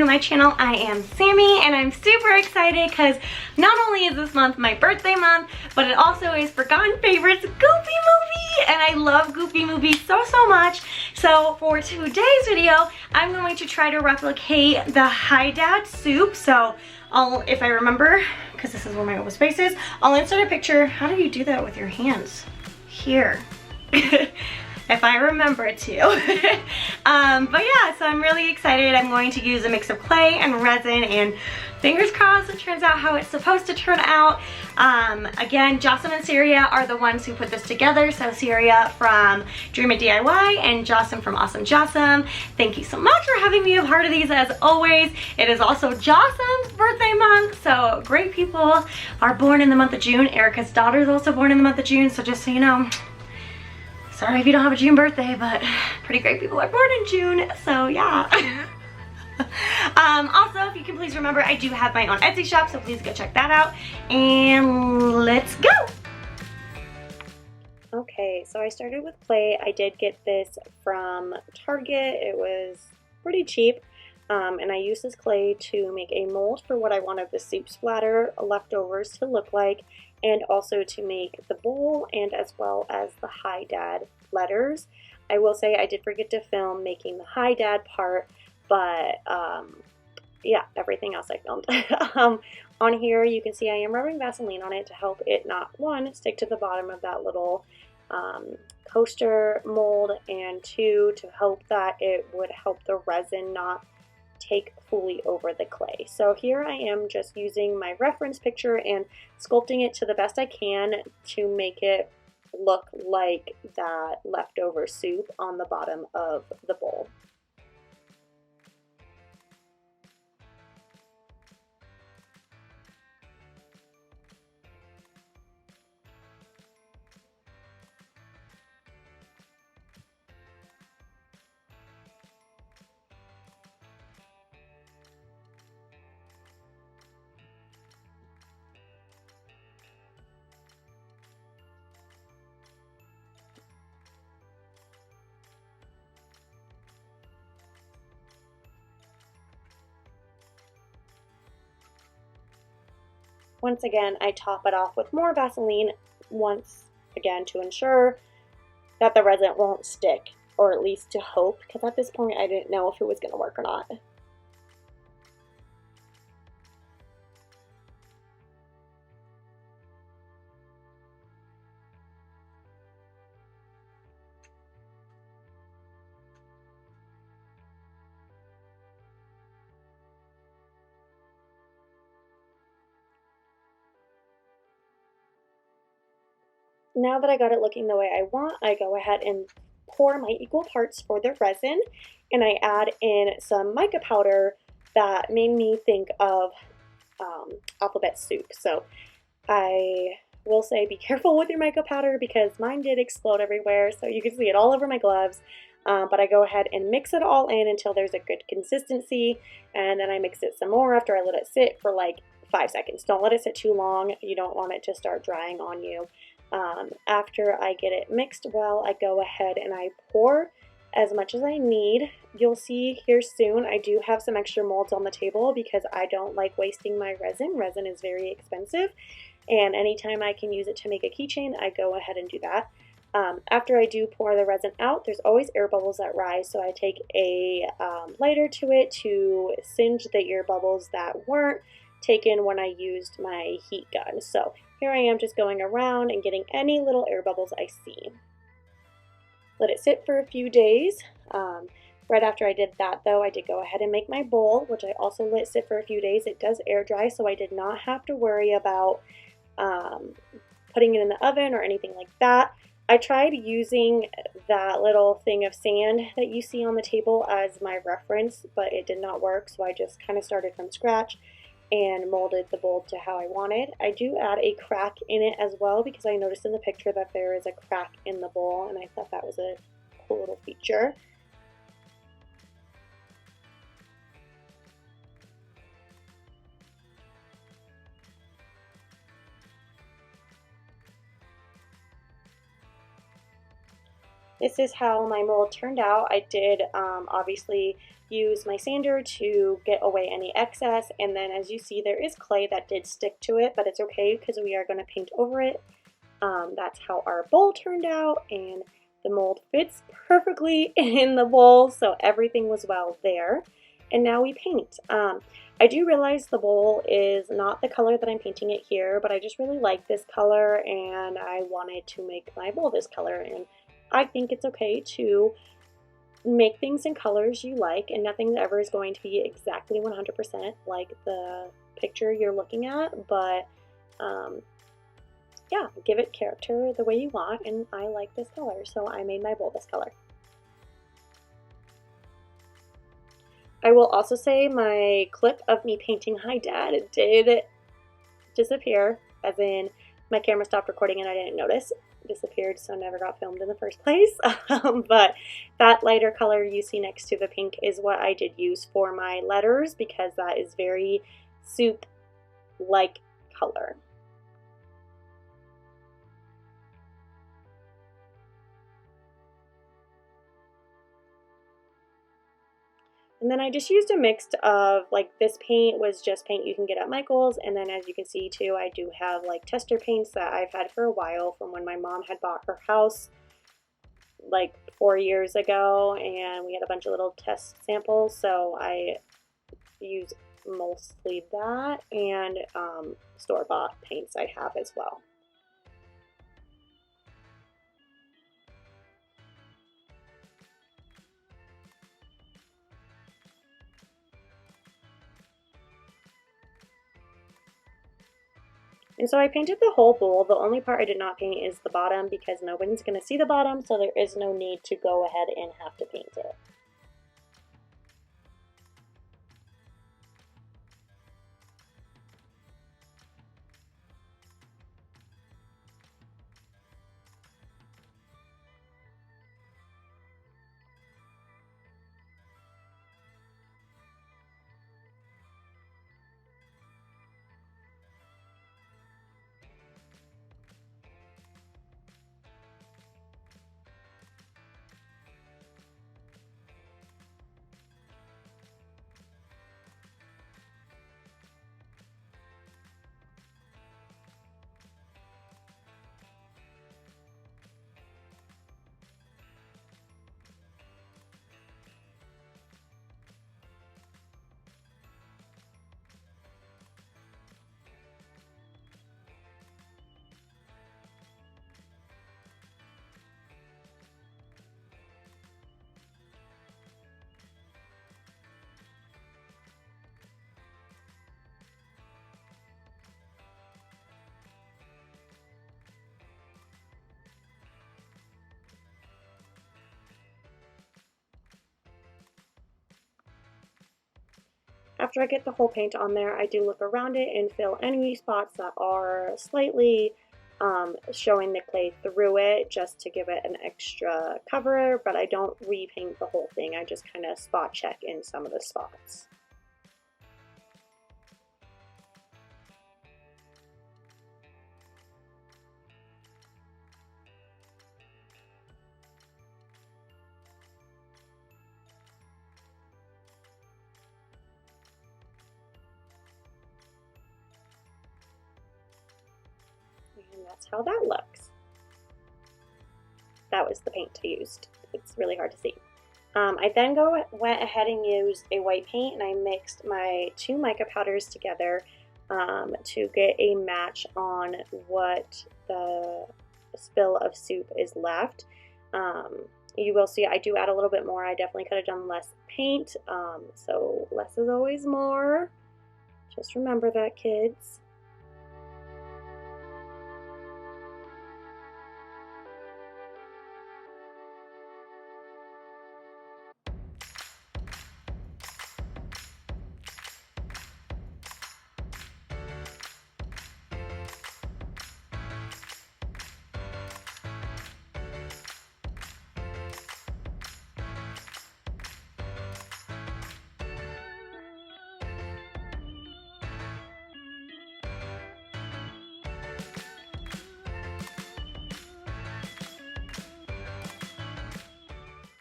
my channel. I am Sammy and I'm super excited because not only is this month my birthday month, but it also is Forgotten Favorites Goofy Movie, and I love Goofy movies so much. So for today's video, I'm going to try to replicate the Hi Dad soup. So if I remember, because this is where my open space is, I'll insert a picture. How do you do that with your hands? Here. If I remember to. But yeah, so I'm really excited. I'm going to use a mix of clay and resin, and fingers crossed it turns out how it's supposed to turn out. Again, Jasem and Syria are the ones who put this together. So Syria from DreamItDIY and Jasem from Awesome Jasem. Thank you so much for having me a part of these as always. It is also Jasem's birthday month, so great people are born in the month of June. Erika's daughter is also born in the month of June, so just so you know, sorry if you don't have a June birthday, but pretty great people are born in June, so yeah. Also, if you can please remember, I do have my own Etsy shop, so please go check that out, and let's go. Okay, so I started with clay. I did get this from Target. It was pretty cheap, and I used this clay to make a mold for what I wanted the soup splatter leftovers to look like, and also to make the bowl and as well as the Hi Dad letters. I will say I did forget to film making the Hi Dad part, but yeah, everything else I filmed. On here you can see I am rubbing Vaseline on it to help it not, one, stick to the bottom of that little coaster mold, and two, to hope that it would help the resin not take fully over the clay. So here I am just using my reference picture and sculpting it to the best I can to make it look like that leftover soup on the bottom of the bowl. Once again, I top it off with more Vaseline once again to ensure that the resin won't stick, or at least to hope, because at this point I didn't know if it was going to work or not. Now that I got it looking the way I want, I go ahead and pour my equal parts for the resin, and I add in some mica powder that made me think of alphabet soup. So I will say be careful with your mica powder because mine did explode everywhere, so you can see it all over my gloves. But I go ahead and mix it all in until there's a good consistency, and then I mix it some more after I let it sit for like 5 seconds. Don't let it sit too long. You don't want it to start drying on you. After I get it mixed well, I go ahead and I pour as much as I need. You'll see here soon I do have some extra molds on the table because I don't like wasting my resin. Resin is very expensive, and anytime I can use it to make a keychain, I go ahead and do that. After I do pour the resin out, there's always air bubbles that rise, so I take a lighter to it to singe the air bubbles that weren't taken when I used my heat gun. So here I am just going around and getting any little air bubbles I see. Let it sit for a few days. Right after I did that though, I did go ahead and make my bowl, which I also let sit for a few days. It does air dry, so I did not have to worry about putting it in the oven or anything like that. I tried using that little thing of sand that you see on the table as my reference, but it did not work, so I just kind of started from scratch and molded the bowl to how I wanted. I do add a crack in it as well because I noticed in the picture that there is a crack in the bowl, and I thought that was a cool little feature. This is how my mold turned out. I did obviously use my sander to get away any excess, and then as you see there is clay that did stick to it, but it's okay because we are going to paint over it. That's how our bowl turned out, and the mold fits perfectly in the bowl, so everything was well there. And now we paint. I do realize the bowl is not the color that I'm painting it here, but I just really like this color and I wanted to make my bowl this color, and I think it's okay to make things in colors you like, and nothing ever is going to be exactly 100% like the picture you're looking at, but yeah, give it character the way you want, and I like this color, so I made my bowl this color. I will also say my clip of me painting Hi Dad did disappear, as in my camera stopped recording and I didn't notice. It disappeared, so never got filmed in the first place. But that lighter color you see next to the pink is what I did use for my letters, because that is very soup-like color. And then I just used a mix of, like, this paint was just paint you can get at Michael's, and then as you can see too, I do have like tester paints that I've had for a while from when my mom had bought her house like 4 years ago, and we had a bunch of little test samples, so I use mostly that, and store-bought paints I have as well. And so I painted the whole bowl. The only part I did not paint is the bottom, because nobody's going to see the bottom, so there is no need to go ahead and have to paint it. After I get the whole paint on there, I do look around it and fill any spots that are slightly showing the clay through it, just to give it an extra cover, but I don't repaint the whole thing. I just kind of spot check in some of the spots. And that's how that looks. That was the paint I used. It's really hard to see. I then went ahead and used a white paint, and I mixed my 2 mica powders together to get a match on what the spill of soup is left. You will see I do add a little bit more. I definitely could have done less paint, so less is always more. Just remember that, kids.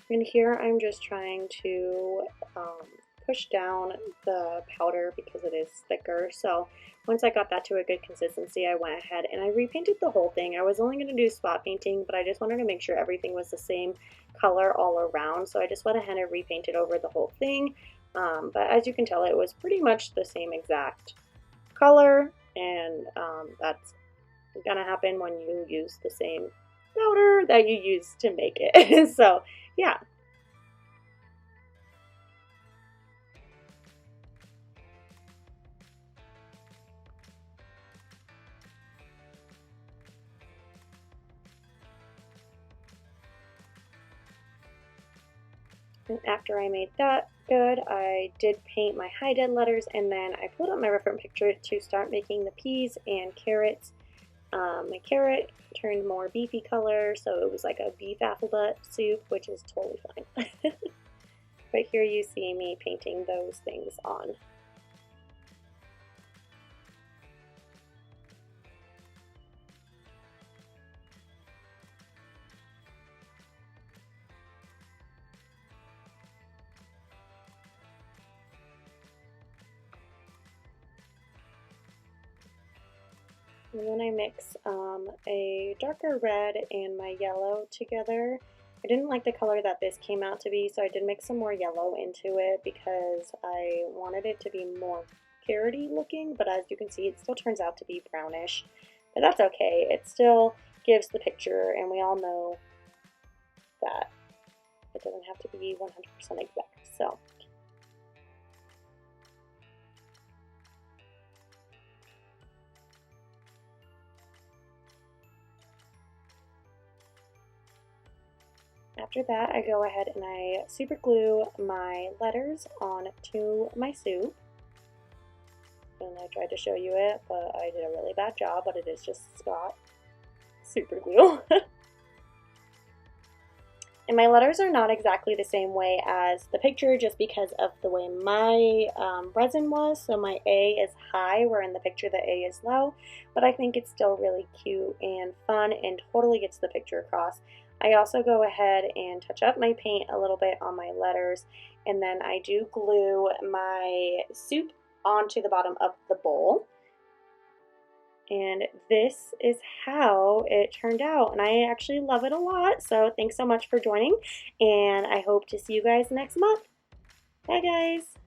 And here I'm just trying to push down the powder because it is thicker. So once I got that to a good consistency, I went ahead and I repainted the whole thing. I was only going to do spot painting, but I just wanted to make sure everything was the same color all around. So I just went ahead and repainted over the whole thing. But as you can tell, it was pretty much the same exact color, and that's gonna happen when you use the same powder that you use to make it. So yeah. And after I made that good, I did paint my high dead letters, and then I pulled up my reference picture to start making the peas and carrots. My carrot turned more beefy color, so it was like a beef alphabet soup, which is totally fine. But here you see me painting those things on. And then I mix a darker red and my yellow together. I didn't like the color that this came out to be, so I did mix some more yellow into it because I wanted it to be more carroty looking, but as you can see, it still turns out to be brownish. But that's okay. It still gives the picture, and we all know that it doesn't have to be 100% exact. So after that, I go ahead and I super glue my letters onto my soup. And I tried to show you it, but I did a really bad job, but it is just Scott super glue. And my letters are not exactly the same way as the picture just because of the way my resin was. So my A is high, where in the picture the A is low, but I think it's still really cute and fun and totally gets the picture across. I also go ahead and touch up my paint a little bit on my letters, and then I do glue my soup onto the bottom of the bowl. And this is how it turned out, and I actually love it a lot. So thanks so much for joining, and I hope to see you guys next month. Bye guys.